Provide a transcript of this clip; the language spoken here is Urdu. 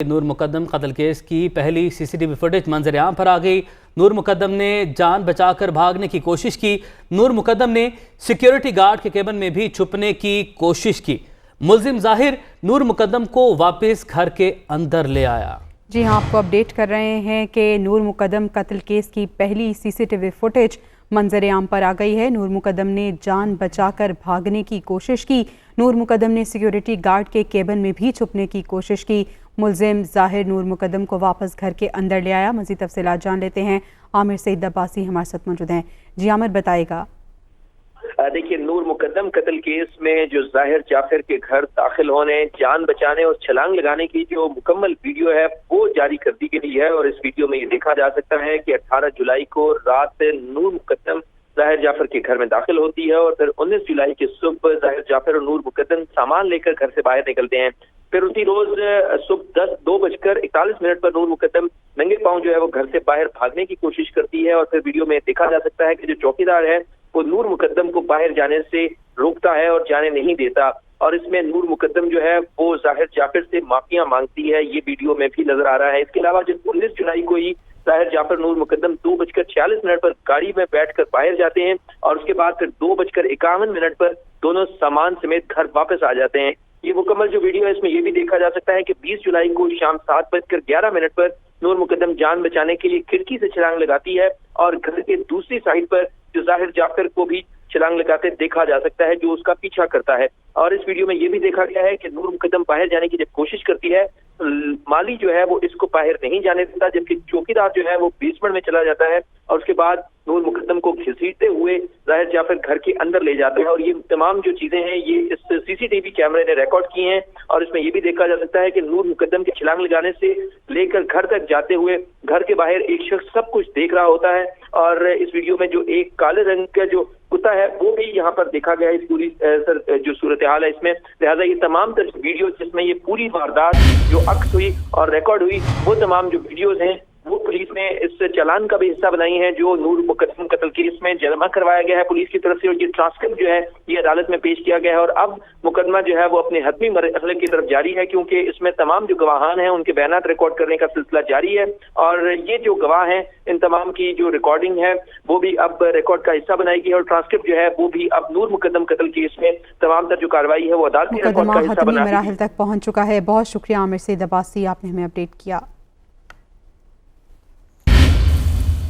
نور مقدم قتل کیس کی پہلی سی سی ٹی وی فوٹیج منظر عام پر آ گئی۔ نور مقدم نے جان بچا کر بھاگنے کی کوشش کی۔ نور مقدم نے سیکیورٹی گارڈ کے کیبن میں بھی چھپنے کی کوشش کی۔ ملزم ظاہر نور مقدم کو واپس گھر کے اندر لے آیا۔ جی ہاں، آپ کو اپڈیٹ کر رہے ہیں کہ نور مقدم قتل کیس کی پہلی سی سی ٹی وی فوٹیج منظر عام پر آ گئی ہے۔ نور مقدم نے جان بچا کر بھاگنے کی کوشش کی۔ نور مقدم نے سیکیورٹی گارڈ کے کیبن میں بھی چھپنے کی کوشش کی۔ ملزم ظاہر نور مقدم کو واپس گھر کے اندر لے آیا۔ مزید تفصیلات جان لیتے ہیں، عامر سعید عباسی ہمارے ساتھ موجود ہیں۔ جی عامر، بتائے گا۔ دیکھیے، نور مقدم قتل کیس میں جو ظاہر جعفر کے گھر داخل ہونے، جان بچانے اور چھلانگ لگانے کی جو مکمل ویڈیو ہے وہ جاری کر دی گئی ہے، اور اس ویڈیو میں یہ دیکھا جا سکتا ہے کہ 18 جولائی کو رات نور مقدم ظاہر جعفر کے گھر میں داخل ہوتی ہے، اور پھر 19 جولائی کی صبح ظاہر جعفر اور نور مقدم سامان لے کر گھر سے باہر نکلتے ہیں۔ پھر اسی روز صبح 2:41 پر نور مقدم ننگے پاؤں جو ہے وہ گھر سے باہر بھاگنے کی کوشش کرتی ہے، اور پھر ویڈیو میں دیکھا جا سکتا ہے کہ جو چوکیدار ہے وہ نور مقدم کو باہر جانے سے روکتا ہے اور جانے نہیں دیتا، اور اس میں نور مقدم جو ہے وہ ظاہر جعفر سے معافیاں مانگتی ہے۔ یہ ویڈیو میں بھی نظر آ رہا ہے۔ اس کے علاوہ جب 19 جولائی کو ہی ظاہر جعفر نور مقدم 2:46 پر گاڑی میں بیٹھ کر باہر جاتے ہیں، اور اس کے بعد پھر 2:51 پر دونوں سامان سمیت گھر واپس آ جاتے ہیں۔ یہ مکمل جو ویڈیو ہے اس میں یہ بھی دیکھا جا سکتا ہے کہ 20 جولائی کو شام 7:11 پر نور مقدم جان بچانے کے لیے کھڑکی سے چھلانگ لگاتی ہے، اور گھر کے دوسری سائڈ پر جو ظاہر جعفر کو بھی چھلانگ لگاتے دیکھا جا سکتا ہے، جو اس کا پیچھا کرتا ہے۔ اور اس ویڈیو میں یہ بھی دیکھا گیا ہے کہ نور مقدم باہر جانے کی جب کوشش کرتی ہے، مالی جو ہے وہ اس کو باہر نہیں جانے دیتا، جبکہ چوکیدار جو ہے وہ بیسمنٹ میں چلا جاتا ہے، اور اس کے بعد نور مقدم کو گھسیٹتے ہوئے ظاہر جعفر گھر کے اندر لے جاتے ہیں۔ اور یہ تمام جو چیزیں ہیں یہ اس سی سی ٹی وی کیمرے نے ریکارڈ کی ہیں، اور اس میں یہ بھی دیکھا جا سکتا ہے کہ نور مقدم کے چھلانگ لگانے سے لے کر گھر تک جاتے ہوئے گھر کے باہر ایک شخص سب کچھ دیکھ رہا ہوتا ہے، اور اس ویڈیو میں جو ایک کالے رنگ کا جو کتا ہے وہ بھی یہاں پر دیکھا گیا ہے اس پوری جو صورتحال ہے اس میں۔ لہٰذا یہ تمام ویڈیو جس میں یہ پوری واردات جو عکس ہوئی اور ریکارڈ ہوئی، وہ تمام جو ویڈیوز ہیں وہ پولیس نے اس چالان کا بھی حصہ بنائی ہیں جو نور مقدم قتل کیس میں جمع کروایا گیا ہے پولیس کی طرف سے، اور یہ ٹرانسکرپٹ جو ہے یہ عدالت میں پیش کیا گیا ہے۔ اور اب مقدمہ جو ہے وہ اپنے حتمی مرحلے کی طرف جاری ہے، کیونکہ اس میں تمام جو گواہان ہیں ان کے بیانات ریکارڈ کرنے کا سلسلہ جاری ہے، اور یہ جو گواہ ہیں ان تمام کی جو ریکارڈنگ ہے وہ بھی اب ریکارڈ کا حصہ بنائی گئی ہے، اور ٹرانسکرپٹ جو ہے وہ بھی اب نور مقدم قتل کیس میں تمام تر جو کارروائی ہے وہ عدالتی ریکارڈ کا حصہ بنا مراحل تک پہنچ چکا ہے۔ بہت شکریہ عامر سعید عباسی، آپ نے ہمیں اپڈیٹ کیا۔